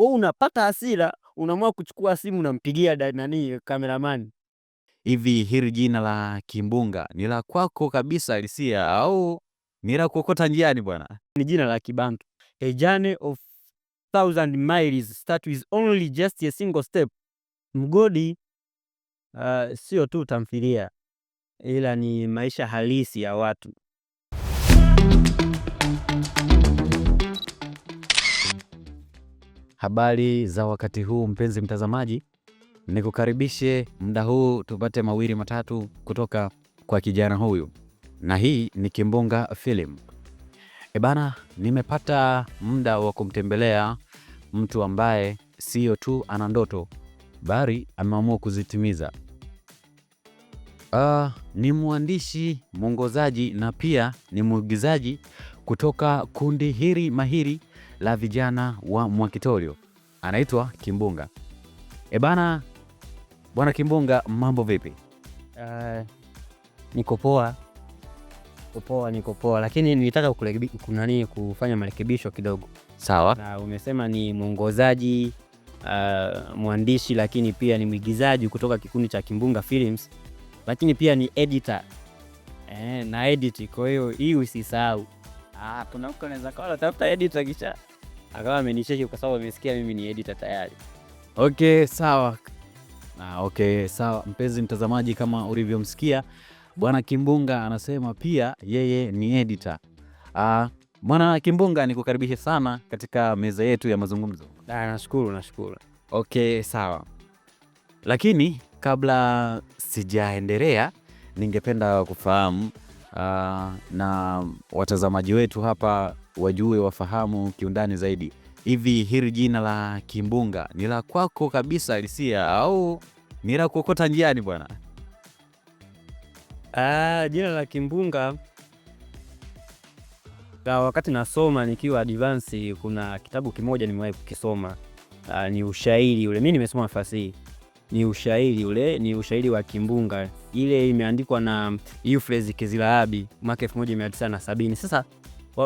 Wewe unapata hasira, unaamua kuchukua simu unampigia nani cameraman. Hivi hili jina la Kimbunga ni la kwako kabisa halisia au ni la kuokota njiani bwana? Ni jina la Kibantu. A journey of 1000 miles start with only just a single step. Mgodi sio tu tamthilia, ila ni maisha halisi ya watu. Habari za wakati huu mpenzi mtazamaji, nikukaribishe muda huu tupate mawili matatu kutoka kwa kijana huyu, na hii ni Kimbunga Film. Bana, nimepata muda wa kumtembelea mtu ambaye sio tu ana ndoto bali ameamua kuzitimiza. Ni mwandishi, mwongozaji na pia ni mwigizaji kutoka kundi hili mahiri la vijana wa Mwakitorio. Anaitwa Kimbunga. Bana, bwana Kimbunga, mambo vipi? Niko poa, lakini nilitaka kufanya marekebisho kidogo. Sawa. Na umesema ni mwongozaji, mwandishi, lakini pia ni mwigizaji kutoka kikundi cha Kimbunga Films, lakini pia ni editor. Na edit, kwa hiyo hii usisahau. Kuna mtu anaweza kawa tafuta editor kisha akawa amenicheki kwa sababu amesikia mimi ni editor tayari. Okay, sawa. Okay, sawa. Mpenzi mtazamaji, kama ulivyomsikia bwana Kimbunga anasema pia yeye ni editor. Bwana Kimbunga, nikukaribishe sana katika meza yetu ya mazungumzo. Nashukuru. Okay, sawa. Lakini kabla sijaendelea, ningependa kufahamu na watazamaji wetu hapa wajue, wafahamu kiundani zaidi. Hivi hili jina la Kimbunga ni la kwako kabisa halisia au ni la kuokota njiani bwana? Jina la Kimbunga, wakati nasoma nikiwa advance, kuna kitabu kimoja nimewahi kukisoma. Ni ushairi ule, mimi nimesoma fasihi. Ni ushairi wa Kimbunga. Ile imeandikwa na Euphrates Kezilahabi mwaka 1970. Sasa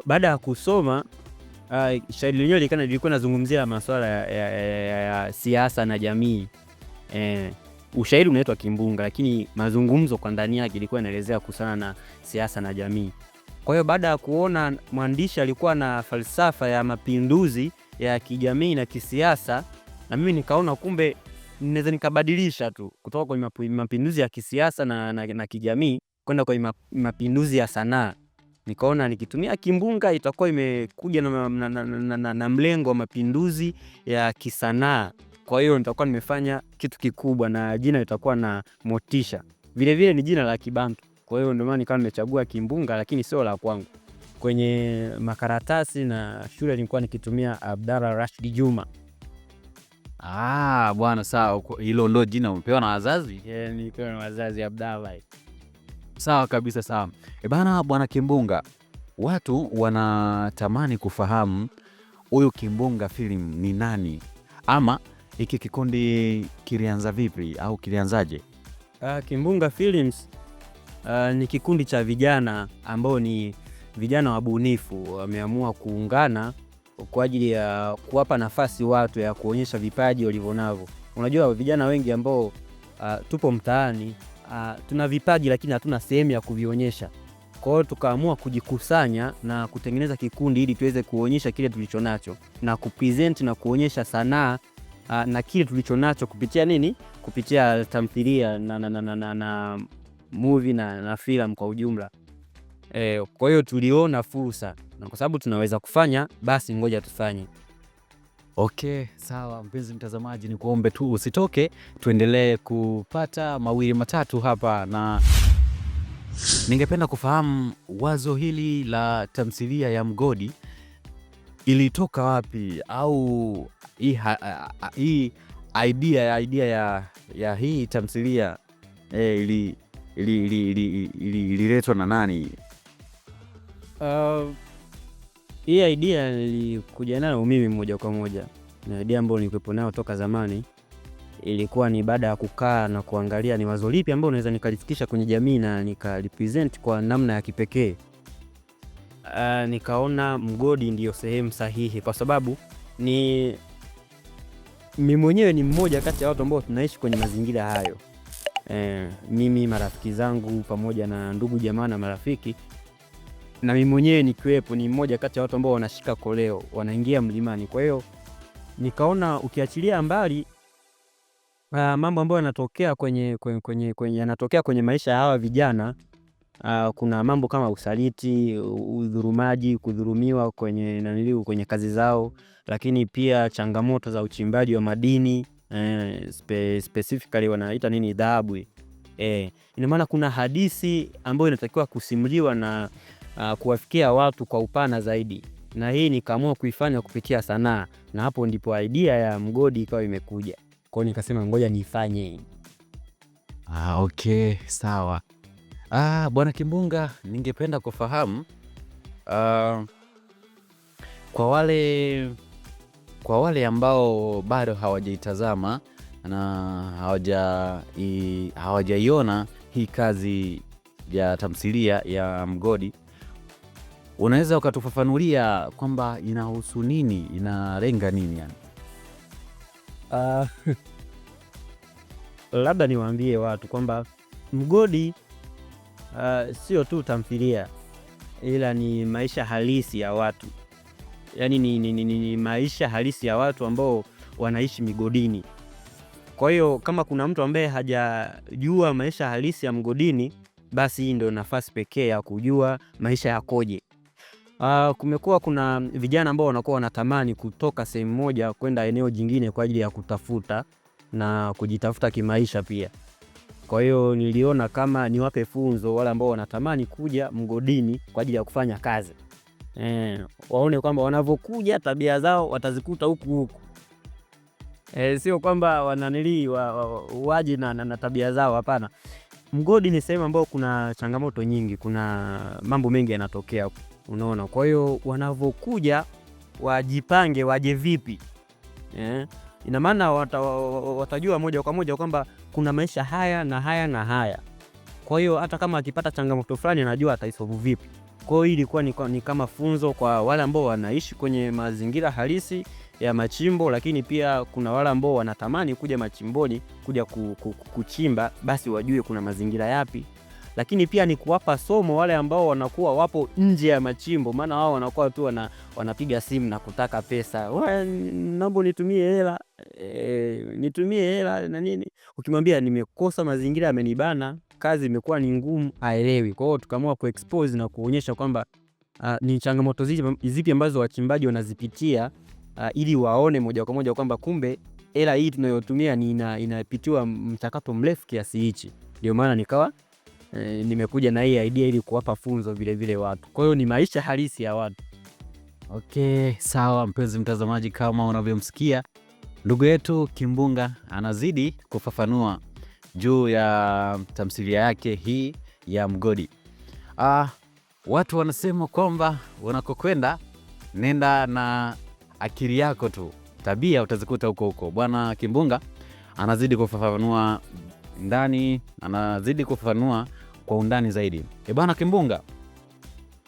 baada ya kusoma shairi lenyewe lilikuwa nazungumzia masuala ya siasa na jamii. Ushairi unaitwa Kimbunga, lakini mazungumzo kwa ndani yake ilikuwa inaelezea kuhusiana na siasa na jamii. Kwa hiyo baada ya kuona mwandishi alikuwa na falsafa ya mapinduzi ya kijamii na kisiasa, na mimi nikaona kumbe ninaweza nikabadilisha tu kutoka kwenye mapinduzi ya kisiasa na kijamii kwenda kwenye mapinduzi ya sanaa. Nikaona nikitumia Kimbunga itakuwa imekuja na mlengo wa mapinduzi ya kisanaa. Kwa hiyo nitakuwa nimefanya kitu kikubwa na jina litakuwa na motisha. Vile vile ni jina la Kibantu. Kwa hiyo ndio maana nikawa nimechagua Kimbunga, lakini sio la kwangu. Kwenye makaratasi na shule nilikuwa nikitumia Abdalla Rashid Juma. Bwana, sawa. Hilo ndio jina umepewa na wazazi? Nilipewa na wazazi, Abdalla. Sawa kabisa, sawa. Bana, bwana Kimbunga, watu wanatamani kufahamu huyu Kimbunga Film ni nani, ama hiki kikundi kilianza vipi au kilianzaje? Kimbunga Films ni kikundi cha vijana ambao ni vijana wabunifu, wameamua kuungana kwa ajili ya kuwapa nafasi watu ya kuonyesha vipaji walivyonavyo. Unajua vijana wengi ambao tupo mtaani tuna vipaji lakini hatuna sehemu ya kuvionyesha. Kwa hiyo tukaamua kujikusanya na kutengeneza kikundi ili tuweze kuonyesha kile tulichonacho na kupresent na kuonyesha sanaa na kile tulichonacho kupitia nini? Kupitia tamthilia na movie na film kwa ujumla. Kwa hiyo tuliona fursa, na kwa sababu tunaweza kufanya, basi ngoja tufanye. Okay, sawa. Mpenzi mtazamaji, ni kuombe tu usitoke, tuendelee kupata mawili matatu hapa, na ningependa kufahamu wazo hili la tamthilia ya Mgodi ilitoka wapi, au hii idea ya hii tamthilia ililetwa na nani? Hii idea nilikuja nayo mimi moja kwa moja, na idea ambayo nilikuwa nayo toka zamani. Ilikuwa ni baada ya kukaa na kuangalia ni wazo lipi ambalo naweza nikalifikisha kwenye jamii na nikalipresent kwa namna ya kipekee. Nikaona Mgodi ndiyo sehemu sahihi, kwa sababu ni mimi mwenyewe ni mmoja kati ya watu ambao tunaishi kwenye mazingira hayo. Mimi, marafiki zangu pamoja na ndugu jamaa na marafiki, na mimi mwenyewe nikiwepo, ni mmoja kati ya watu ambao wanashika koleo, wanaingia mlimani. Kwa hiyo nikaona ukiachilia mbali mambo ambayo yanatokea yanatokea kwenye maisha ya hawa vijana, kuna mambo kama usaliti, udhurumaji, kudhurumiwa kwenye kazi zao, lakini pia changamoto za uchimbaji wa madini, specifically wanaita nini, dhahabu. Ina maana kuna hadithi ambayo inatakiwa kusimuliwa na kuwafikia watu kwa upana zaidi, na hii nikaamua kuifanya kupitia sanaa, na hapo ndipo idea ya mgodi ikawa imekuja. Kwa hiyo nikasema ngoja niifanye. Okay, sawa. Bwana Kimbunga, ningependa kufahamu kwa wale ambao bado hawajaitazama na hawajaiona hii kazi ya tamthilia ya Mgodi, unaweza ukatufafanulia kwamba inahusu nini, inalenga nini yani? Labda niwaambie watu kwamba Mgodi sio tu tamthilia, ila ni maisha halisi ya watu. Yaani ni maisha halisi ya watu ambao wanaishi migodini. Kwa hiyo kama kuna mtu ambaye hajajua maisha halisi ya mgodini, basi hii ndio nafasi pekee ya kujua maisha yakoje. Kumekuwa kuna vijana ambao wanakuwa wanatamani kutoka sehemu moja kwenda eneo jingine kwa ajili ya kutafuta na kujitafuta kimaisha pia. Kwa hiyo niliona kama niwape funzo wale ambao wanatamani kuja mgodini kwa ajili ya kufanya kazi. Waone kwamba wanavokuja tabia zao watazikuta huku. Sio kwamba waje na tabia zao, hapana. Mgodi ni sehemu ambayo kuna changamoto nyingi, kuna mambo mengi yanatokea, unaona. Kwa hiyo wanavokuja wajipange waje vipi. Ina maana watajua moja kwa moja kwamba kuna maisha haya na haya na haya. Kwa hiyo hata kama akipata changamoto fulani anajua ataisolve vipi. Kwa hiyo ilikuwa ni kama funzo kwa wale ambao wanaishi kwenye mazingira halisi ya machimbo, lakini pia kuna wale ambao wanatamani kuja machimboni kuja kuchimba, basi wajue kuna mazingira yapi. Lakini pia ni kuwapa somo wale ambao wanakuwa wapo nje ya machimbo, maana wao wanakuwa tu wanapiga simu na kutaka pesa. Naomba nitumie hela na nini. Ukimwambia nimekosa, mazingira yamenibana, kazi imekuwa ni ngumu, haelewi. Kwa hiyo tukaamua kuexpose na kuonyesha kwamba ni changamoto zipi ambazo wachimbaji wanazipitia, ili waone moja kwa moja kwamba kumbe hela hii tunayotumia inapitiwa mchakato mrefu kiasi hichi. Ndio maana nikawa nimekuja na hii idea ili kuwapa funzo vile vile watu. Kwa hiyo ni maisha halisi ya watu. Okay, sawa mpenzi mtazamaji, kama unavyomsikia ndugu yetu Kimbunga anazidi kufafanua juu ya tamthilia yake hii ya Mgodi. Watu wanasema kwamba unakokwenda nenda na akili yako tu, tabia utazikuta huko huko. Bwana Kimbunga anazidi kufafanua kwa undani zaidi. Bwana Kimbunga,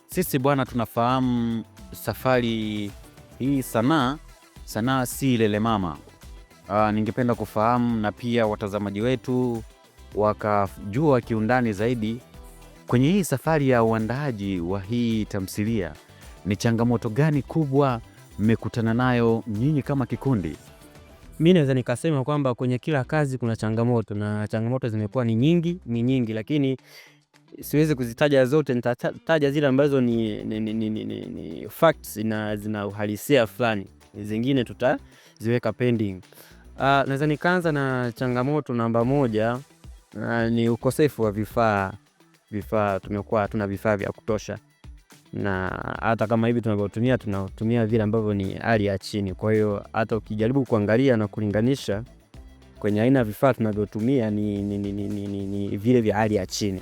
sisi bwana tunafahamu safari hii, sanaa si lele mama. Ningependa kufahamu na pia watazamaji wetu wakajua kiundani zaidi kwenye hii safari ya uandaaji wa hii tamthilia, ni changamoto gani kubwa mmekutana nayo nyinyi kama kikundi? Mimi naweza nikasema kwamba kwenye kila kazi kuna changamoto, na changamoto zimekuwa ni nyingi, lakini siwezi kuzitaja zote. Nitataja zile ambazo ni facts na zina uhalisia fulani, zingine tutaziweka pending. Naweza nikaanza na changamoto namba moja, ni ukosefu wa vifaa. Tumekuwa hatuna vifaa vya kutosha, na hata kama hivi tunatumia vile ambavyo ni hali ya chini. Kwa hiyo hata ukijaribu kuangalia na kulinganisha kwenye aina ya vifaa tunavyotumia ni vile vya hali ya chini.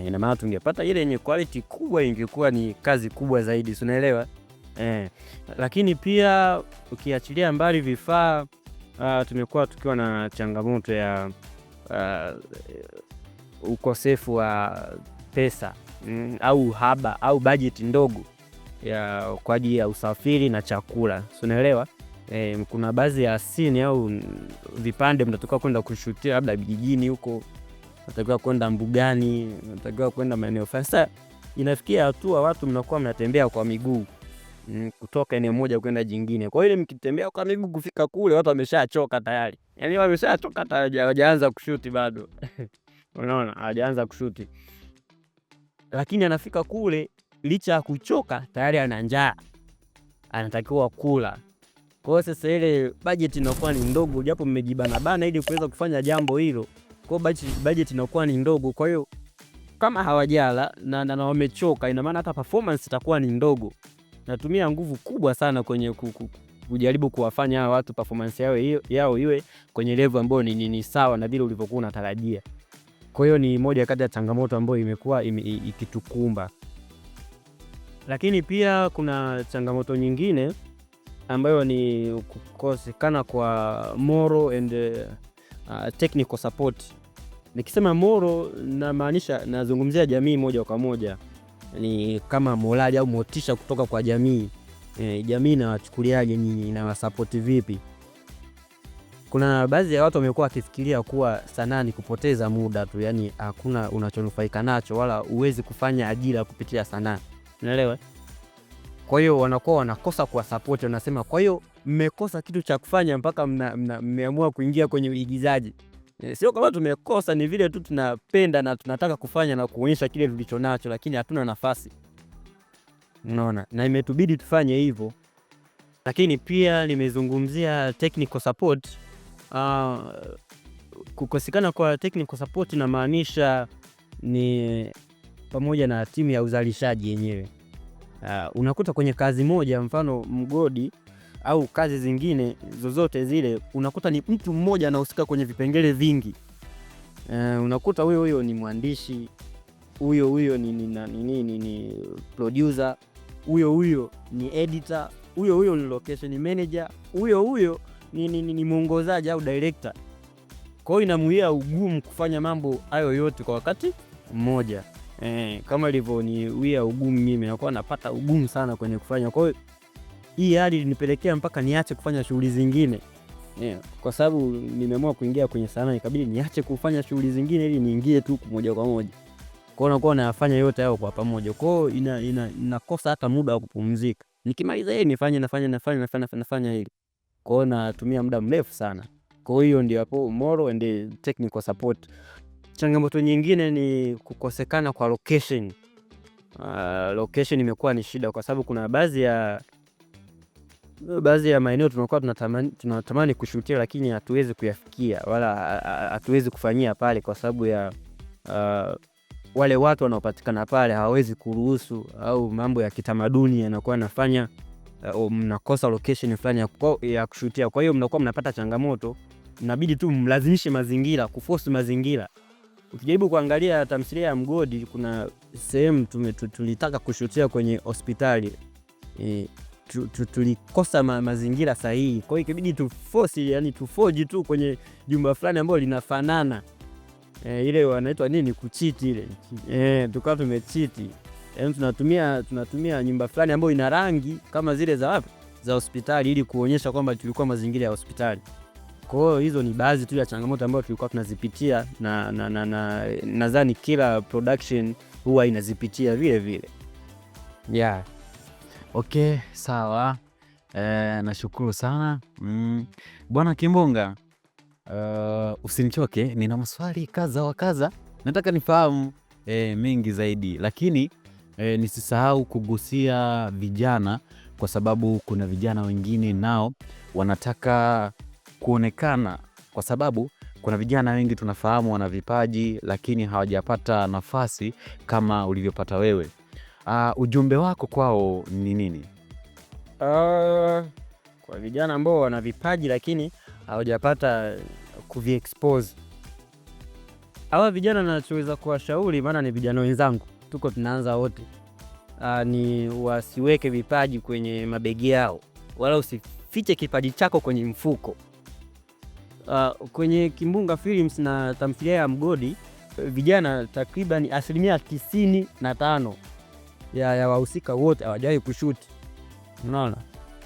Ina maana tungepata ile yenye quality kubwa ingekuwa ni kazi kubwa zaidi, unaelewa? Lakini pia ukiachilia mbali vifaa, tumekuwa tukiwa na changamoto ya ukosefu wa pesa au haba au budget ndogo kwa ajili ya usafiri na chakula, unaelewa? kuna baadhi ya scene au vipande mnatoka kwenda kushutia labda vijijini huko, mnatakiwa kwenda mbugani, mnatakiwa kwenda maeneo fulani. Sasa inafikia hatua watu mnakuwa mnatembea kwa miguu kutoka eneo moja kwenda jingine. Kwa hiyo mkitembea kwa miguu kufika kule watu wameshachoka tayari. Yaani wameshachoka tayari, hawajaanza kushuti bado. Unaona, hawajaanza kushuti. Lakini anafika kule licha ya kuchoka tayari ana njaa. Anatakiwa kula. Kwa hiyo sasa ile budget inakuwa ni ndogo, japo mmejibana bana ili kuweza kufanya jambo hilo. Kwa hiyo budget inakuwa ni ndogo. Kwa hiyo kama hawajala na wamechoka, ina maana hata performance itakuwa ni ndogo. Natumia nguvu kubwa sana kwenye kujaribu kuwafanya hawa watu performance yao iwe kwenye level ambayo ni sawa na vile ulivyokuwa unatarajia. Kwa hiyo ni moja kati ya changamoto ambayo imekuwa ikitukumba. Lakini pia kuna changamoto nyingine ambayo ni kukosekana kwa moral and technical support. Nikisema moral namaanisha nazungumzia jamii moja kwa moja. Ni kama morali au motisha kutoka kwa jamii. Jamii inawachukuliaje nyinyi, inawasupport vipi? Kuna baadhi ya watu wamekuwa wakifikiria kuwa sanaa ni kupoteza muda tu, yani hakuna unachonufaika nacho wala uwezi kufanya ajira kupitia sanaa. Unaelewa? Kwa hiyo wanakuwa wanakosa kwa support, wanasema kwa hiyo mmekosa kitu cha kufanya mpaka mmeamua kuingia kwenye uigizaji. Sio kama tumekosa, ni vile tu tunapenda na tunataka kufanya na kuonyesha kile tulicho nacho, lakini hatuna nafasi. Unaona? Na imetubidi tufanye hivyo. Lakini pia nimezungumzia technical support. Kukosekana kwa technical support inamaanisha ni pamoja na timu ya uzalishaji yenyewe. Unakuta kwenye kazi moja, mfano mgodi au kazi zingine zozote zile, unakuta ni mtu mmoja anahusika kwenye vipengele vingi. Unakuta huyo ni mwandishi, huyo ni producer, huyo ni editor, huyo ni location manager, huyo ni mwongozaji au director. Kwa hiyo inamuia ugumu kufanya mambo hayo yote kwa wakati mmoja. Kama ilivyo ni wia ugumu mimi nakuwa napata ugumu sana kwenye kufanya. Kwa hiyo hii hali ilinipelekea mpaka niache kufanya shughuli zingine. Kwa sababu nimeamua kuingia kwenye sanaa, ikabidi niache kufanya shughuli zingine ili niingie tu moja kwa moja. Kwa hiyo nakuwa nafanya yote hayo kwa pamoja. Kwa hiyo inakosa hata muda wa kupumzika. Nikimaliza hili nafanya hili. Kwa hiyo natumia muda mrefu sana. Kwa hiyo ndio hapo moral and technical support. Changamoto nyingine ni kukosekana kwa location. Location imekuwa ni shida kwa sababu kuna baadhi ya maeneo tunakuwa tunatamani kushutia, lakini hatuwezi kuyafikia wala hatuwezi kufanyia pale kwa sababu ya wale watu wanaopatikana pale hawawezi kuruhusu, au mambo ya kitamaduni yanakuwa yanafanya mnakosa location fulani ya kushutia. Kwa hiyo mnakuwa mnapata changamoto, inabidi tu mlazimishe mazingira, kuforce mazingira. Ukijaribu kuangalia tamthilia ya Mgodi, kuna sehemu tulitaka kushutia kwenye hospitali. Tulikosa mazingira sahihi. Kwa hiyo ikibidi tuforce, yani tufoji tu kwenye jumba fulani ambalo linafanana. Ile wanaitwa nini, kuchiti ile. Tukawa tumechiti. Tunatumia nyumba fulani ambayo ina rangi kama zile za wapi? Za hospitali, ili kuonyesha kwamba tulikuwa mazingira ya hospitali. Kwa hiyo hizo ni baadhi tu ya changamoto ambazo tulikuwa tunazipitia, na nadhani kila production huwa inazipitia vile vile. Yeah. Okay, sawa. Nashukuru sana. Bwana Kimbunga, usinichoke, nina maswali kadha wa kadha. Nataka nifahamu mengi zaidi, lakini nisisahau kugusia vijana, kwa sababu kuna vijana wengine nao wanataka kuonekana, kwa sababu kuna vijana wengi tunafahamu wana vipaji lakini hawajapata nafasi kama ulivyopata wewe. Ujumbe wako kwao ni nini? Kwa vijana ambao wana vipaji lakini hawajapata kuviexpose, hawa vijana nachoweza kuwashauri, maana ni vijana wenzangu, tuko tunaanza wote, ni wasiweke vipaji kwenye mabegi yao, wala usifiche kipaji chako kwenye mfuko. Kwenye Kimbunga Films na tamthilia ya Mgodi, vijana takriban 95% ya wahusika wote hawajawahi kushoot. Unaona?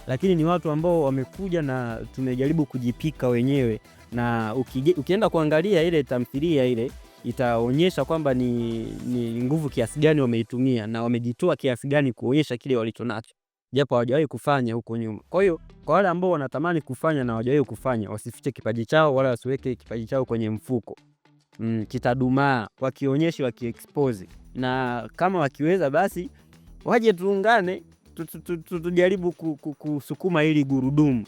lakini ni watu ambao wamekuja na tumejaribu kujipika wenyewe, na ukienda kuangalia ile tamthilia ile itaonyesha kwamba ni nguvu kiasi gani wameitumia na wamejitoa kiasi gani kuonyesha kile walichonacho, japo hawajawahi kufanya huko nyuma. Kwa hiyo kwa wale ambao wanatamani kufanya na hawajawahi kufanya, wasifiche kipaji chao wala wasiweke kipaji chao kwenye mfuko. Kitadumaa, wakionyeshe, wakiexpose, na kama wakiweza basi waje tuungane, tujaribu kusukuma hili gurudumu,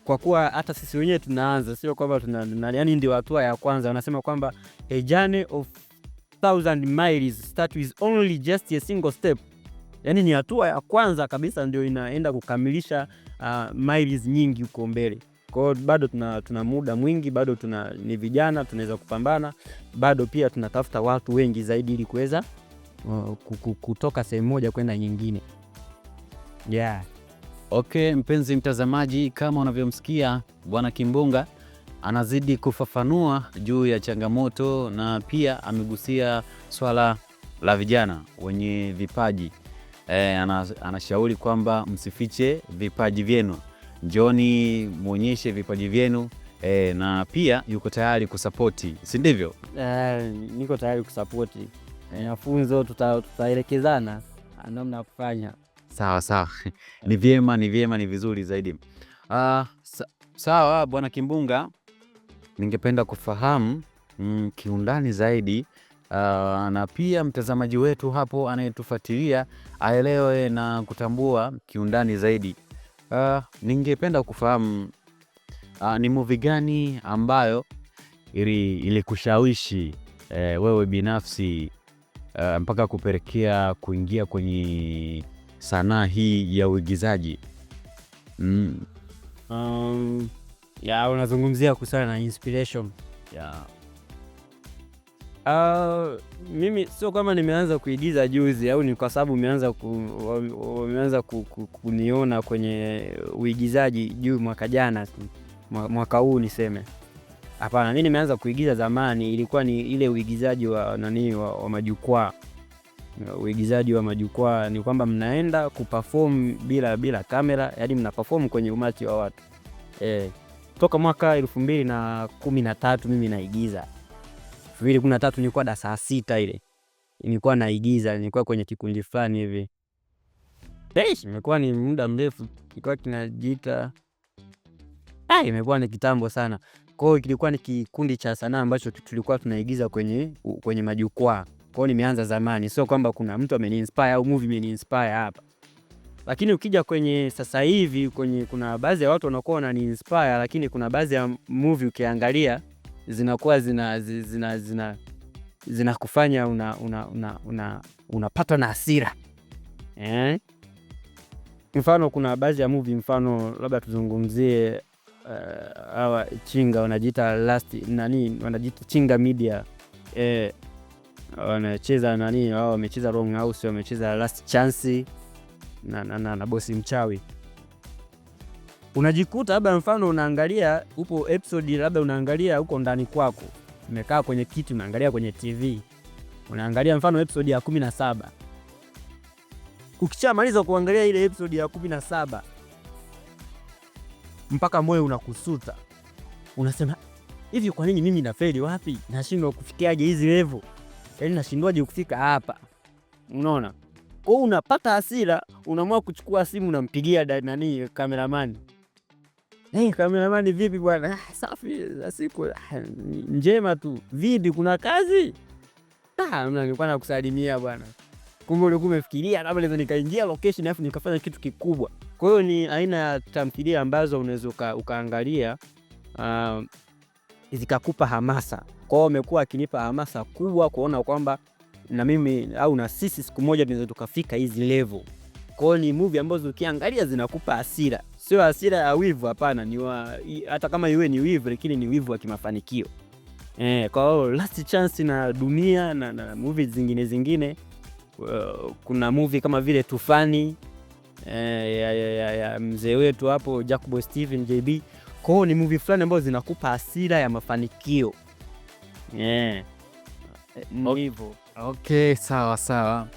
kwa kuwa hata sisi wenyewe tunaanza, sio kwamba yani ndio hatua ya kwanza. Wanasema kwamba a journey of 1000 miles start with only just a single step, yani ni hatua ya kwanza kabisa ndio inaenda kukamilisha miles nyingi huko mbele. Kwa hiyo bado tuna muda mwingi, bado ni vijana, tunaweza kupambana, bado pia tunatafuta watu wengi zaidi ili kuweza kutoka sehemu moja kwenda nyingine. Yeah. Okay, mpenzi mtazamaji, kama unavyomsikia Bwana Kimbunga anazidi kufafanua juu ya changamoto, na pia amegusia swala la vijana wenye vipaji. Anashauri kwamba msifiche vipaji vyenu, njoni muonyeshe vipaji vyenu, na pia yuko tayari kusapoti, si ndivyo? Niko tayari kusapoti. Mafunzo tutaelekezana namna ya kufanya. Sawa. Ni vyema, ni vizuri zaidi. Sawa Bwana Kimbunga, ningependa kufahamu kiundani zaidi, na pia mtazamaji wetu hapo anayetufuatilia aelewe na kutambua kiundani zaidi. Ningependa kufahamu ni movie gani ambayo ilikushawishi wewe binafsi mpaka kupelekea kuingia kwenye sanaa hii ya uigizaji? Unazungumzia kuhusiana na inspiration. Mimi sio kama nimeanza kuigiza juzi au ni kwa sababu wameanza kuniona kwenye uigizaji juu mwaka jana, mwaka huu niseme. Hapana, mimi nimeanza kuigiza zamani. Ilikuwa ni ile uigizaji wa majukwaa. Uigizaji wa majukwaa ni kwamba mnaenda kuperform bila kamera, yaani mna perform kwenye umati wa watu. Toka mwaka 2013 mimi naigiza. 2013 nilikuwa darasa 6 ile. Nilikuwa naigiza, nilikuwa kwenye kikundi fulani hivi. Imekuwa ni muda mrefu, kilikuwa kinajiita imekuwa ni kitambo sana. Kwa hiyo kilikuwa ni kikundi cha sanaa ambacho tulikuwa tunaigiza kwenye majukwaa. Kwa hiyo nimeanza zamani, sio kwamba kuna mtu ameniinspire au movie imeniinspire hapa. Lakini ukija kwenye sasa hivi, kuna baadhi ya watu wanakuwa wananiinspire, lakini kuna baadhi ya movie ukiangalia zinakuwa zinakufanya unapata na hasira. Mfano kuna baadhi ya movie, mfano labda tuzungumzie hawa Chinga wanajiita wanajiita Chinga Media. Wanacheza wao wamecheza Wrong House, wamecheza Last Chance na Bosi Mchawi. Unajikuta labda mfano unaangalia upo episode, labda unaangalia huko ndani kwako, umekaa kwenye kiti unaangalia kwenye TV, unaangalia mfano episode ya 17. Ukishamaliza kuangalia ile episode ya 17 mpaka moyo unakusuta, unasema hivi, kwa nini mimi nafeli wapi? Nashindwa kufikiaje hizi level? Yaani nashindwaje kufika hapa? Unaona? Kwa hiyo unapata hasira, unaamua kuchukua simu unampigia cameraman. Cameraman vipi bwana? Safi, siku njema tu. Vipi, kuna kazi? Nilikuwa nakusalimia bwana. Kumbe ulikuwa umefikiria labda naweza nikaingia location alafu nikafanya kitu kikubwa. Kwa hiyo ni aina ya tamthilia ambazo unaweza ukaangalia zikakupa hamasa. Kwa hiyo umekuwa akinipa hamasa kubwa kuona kwamba na mimi au na sisi siku moja tunaweza tukafika hizi level. Kwa hiyo ni movie ambazo ukiangalia zinakupa hasira. Sio hasira ya wivu, hapana, hata kama iwe ni wivu, lakini ni wivu wa kimafanikio. Kwa hiyo Last Chance na Dunia na movie zingine, kuna movie kama vile Tufani ya mzee wetu hapo Jacob Steven JB. Kwa hiyo ni movie fulani ambazo zinakupa hasira ya mafanikio. Hivyo. Okay, sawa.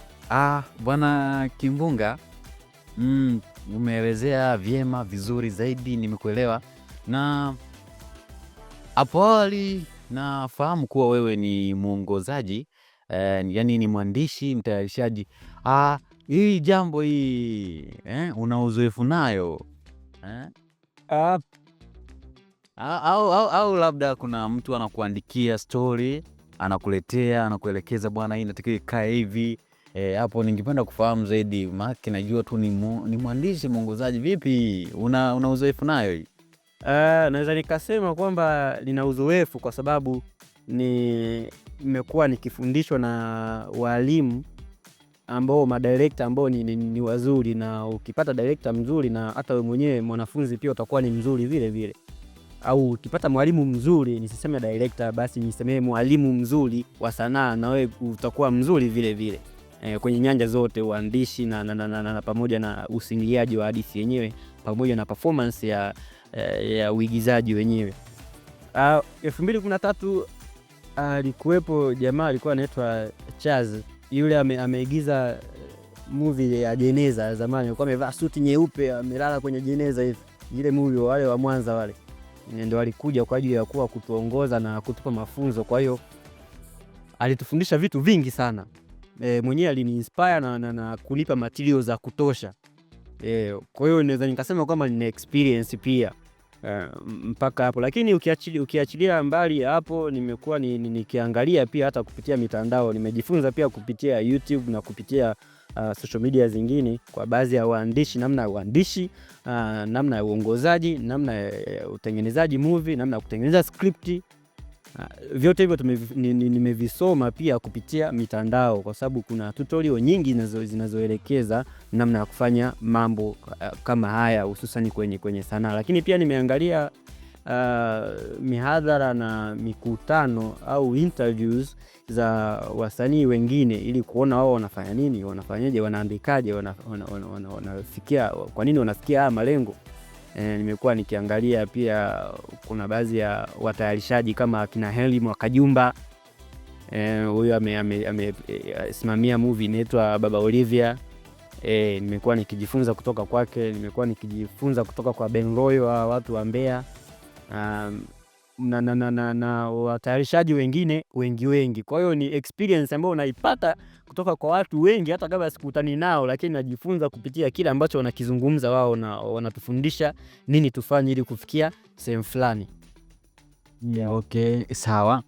Bwana Kimbunga, umeelezea vyema vizuri zaidi, nimekuelewa. Na hapo awali nafahamu kuwa wewe ni mwongozaji, yani ni mwandishi, mtayarishaji. Hii jambo hii una uzoefu nayo Ah, au labda kuna mtu anakuandikia story, anakuletea, anakuelekeza, bwana, hii inatakiwa ikae hivi. Hapo ningependa kufahamu zaidi, maana najua tu ni mwandishi, mwongozaji. Vipi, una uzoefu nayo hii? Naweza nikasema kwamba nina uzoefu kwa sababu nimekuwa nikifundishwa na walimu ambao madirector ambao ni wazuri, na ukipata director mzuri na hata wewe mwenyewe mwanafunzi pia utakuwa ni mzuri vile vile. Au ukipata mwalimu mzuri, nisiseme director, basi niseme mwalimu mzuri wa sanaa, na wewe utakuwa mzuri vile vile kwenye nyanja zote, uandishi na pamoja na usimuliaji wa hadithi yenyewe pamoja na performance ya uigizaji wenyewe. 2013 alikuwepo jamaa alikuwa anaitwa Chaz, yule ameigiza movie ya jeneza zamani, alikuwa amevaa suti nyeupe amelala kwenye jeneza hivi. Ile movie wale wa Mwanza wale ndio alikuja kwa ajili ya kuwa kutuongoza na kutupa mafunzo. Kwa hiyo alitufundisha vitu vingi sana. Mwenyewe aliniinspire na kunipa materials za kutosha. Kwa hiyo naweza nikasema kwamba nina experience pia mpaka hapo. Lakini ukiachilia mbali hapo, nimekuwa nikiangalia pia hata kupitia mitandao. Nimejifunza pia kupitia YouTube na kupitia social media zingine kwa baadhi ya waandishi, namna ya uandishi, namna ya uongozaji, namna ya utengenezaji movie, namna ya kutengeneza script. Vyote hivyo nimevisoma pia kupitia mitandao, kwa sababu kuna tutorial nyingi zinazoelekeza namna ya kufanya mambo kama haya, hususan kwenye sanaa. Lakini pia nimeangalia mihadhara na mikutano au interviews za wasanii wengine ili kuona wao wanafanya nini, wanafanyaje, wanaandikaje, wanafikia kwa nini wanafikia haya malengo. Nimekuwa nikiangalia pia kuna baadhi ya watayarishaji kama kina Heli Mwakajumba, huyo amesimamia movie inaitwa Baba Olivia. Nimekuwa nikijifunza kutoka kwake, nimekuwa nikijifunza kutoka kwa Ben Royo wa watu wa Mbeya, na watayarishaji wengine wengi. Kwa hiyo ni experience ambayo unaipata kutoka kwa watu wengi, hata kama sikutani nao, lakini najifunza kupitia kile ambacho wanakizungumza wao, na wanatufundisha nini tufanye ili kufikia sehemu fulani. Okay, sawa.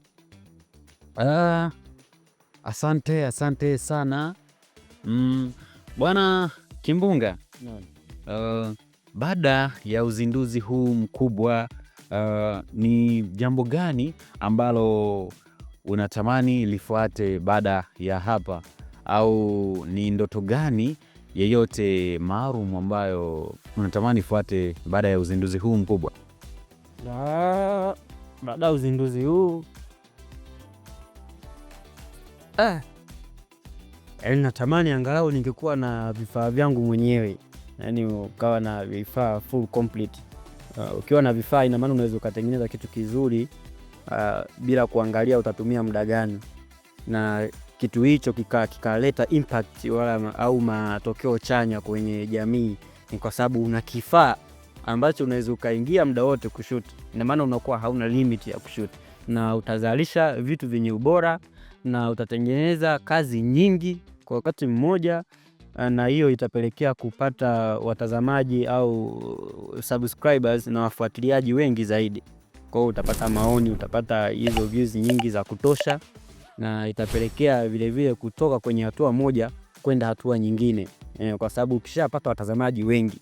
Asante sana Bwana Kimbunga. Baada ya uzinduzi huu mkubwa, ni jambo gani ambalo unatamani lifuate baada ya hapa, au ni ndoto gani yeyote maalum ambayo unatamani ifuate baada ya uzinduzi huu mkubwa? Baada ya uzinduzi huu natamani angalau ningekuwa na vifaa vyangu mwenyewe, yani ukawa na vifaa full complete. Ukiwa na vifaa ina maana unaweza kutengeneza kitu kizuri bila kuangalia utatumia muda gani, na kitu hicho kikaleta impact wala au matokeo chanya kwenye jamii. Ni kwa sababu una kifaa ambacho unaweza ukaingia muda wote kushoot. Ina maana unakuwa hauna limit ya kushoot, na utazalisha vitu vyenye ubora na utatengeneza kazi nyingi kwa wakati mmoja, na hiyo itapelekea kupata watazamaji au subscribers na wafuatiliaji wengi zaidi. Kwa hiyo utapata maoni, utapata hizo views nyingi za kutosha, na itapelekea vile vile kutoka kwenye hatua moja kwenda hatua nyingine. Kwa sababu ukishapata watazamaji wengi,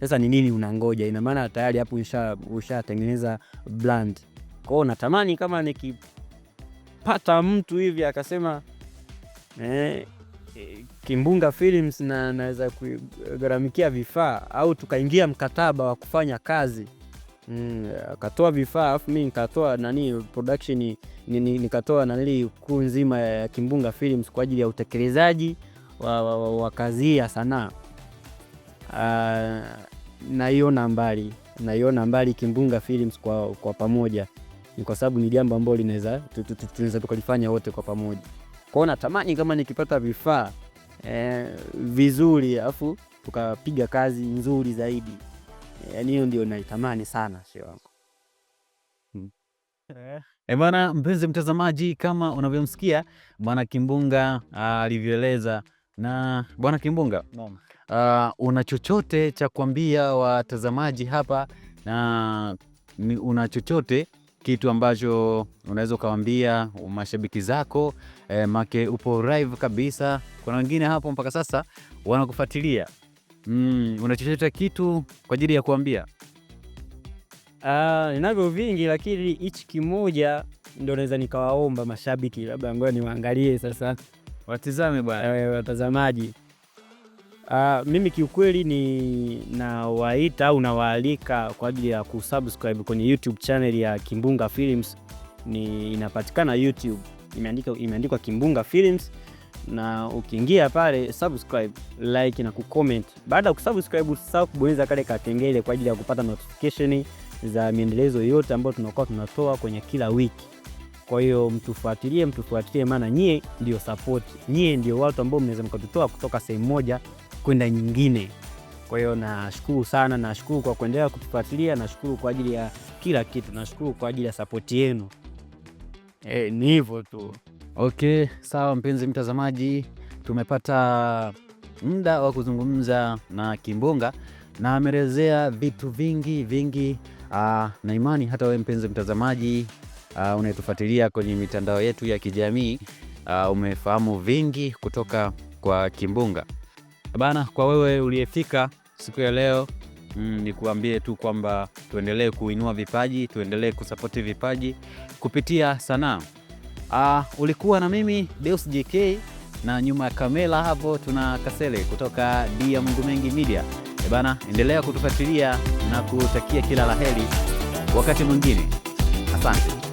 sasa ni nini unangoja? Ina maana tayari hapo ushatengeneza brand. Kwa hiyo natamani kama nikipata mtu hivi akasema Kimbunga Films na naweza kugharamikia vifaa, au tukaingia mkataba wa kufanya kazi, akatoa vifaa afu mimi nikatoa production, nikatoa crew nzima ya Kimbunga Films kwa ajili ya utekelezaji wa kazi ya sanaa, naiona mbali Kimbunga Films kwa pamoja, ni kwa sababu ni jambo ambalo tunaweza tukalifanya wote kwa pamoja. Kwa hiyo natamani kama nikipata vifaa vizuri afu tukapiga kazi nzuri zaidi. Yaani hiyo ndio naitamani sana shehe wangu. Bwana mpenzi mtazamaji, kama unavyomsikia Bwana Kimbunga alivyoeleza. Na Bwana Kimbunga, una chochote cha kuambia watazamaji hapa, na una chochote kitu ambacho unaweza ukawaambia mashabiki zako? Make upo live kabisa, kuna wengine hapo mpaka sasa wanakufuatilia. Una chochote kitu kwa ajili ya kuambia? Ninavyo vingi, lakini hichi kimoja ndio naweza nikawaomba mashabiki, labda ngoja niwaangalie sasa, Watizame bwana, watazamaji. Mimi kiukweli ni nawaita au nawaalika kwa ajili ya kusubscribe kwenye YouTube channel ya Kimbunga Films. Ni inapatikana YouTube, imeandikwa Kimbunga Films, na ukiingia pale subscribe, like na kucomment. Baada ya kusubscribe usisahau kubonyeza kale kakengele kwa ajili ya kupata notification za miendelezo yote ambayo tunakuwa tunatoa kwenye kila wiki. Kwa hiyo mtufuatilie, maana nyie ndio support, nyie ndio watu ambao mnaweza mkatutoa kutoka sehemu moja kwenda nyingine. Kwa hiyo nashukuru sana, nashukuru kwa kuendelea kutufuatilia, nashukuru kwa ajili ya kila kitu, nashukuru kwa ajili ya support yenu. Ni hivyo tu. Okay, sawa mpenzi mtazamaji, tumepata muda wa kuzungumza na Kimbunga na ameelezea vitu vingi. Na imani hata wewe mpenzi mtazamaji unayetufuatilia kwenye mitandao yetu ya kijamii umefahamu vingi kutoka kwa Kimbunga. Bana, kwa wewe uliyefika siku ya leo, ni kuambie tu kwamba tuendelee kuinua vipaji, tuendelee kusapoti vipaji kupitia sanaa. Ulikuwa na mimi Deus JK, na nyuma ya kamera hapo tuna Kasele kutoka Dia Mungu Mengi Media. Bana, endelea kutufuatilia na kutakia kila laheri wakati mwingine. Asante.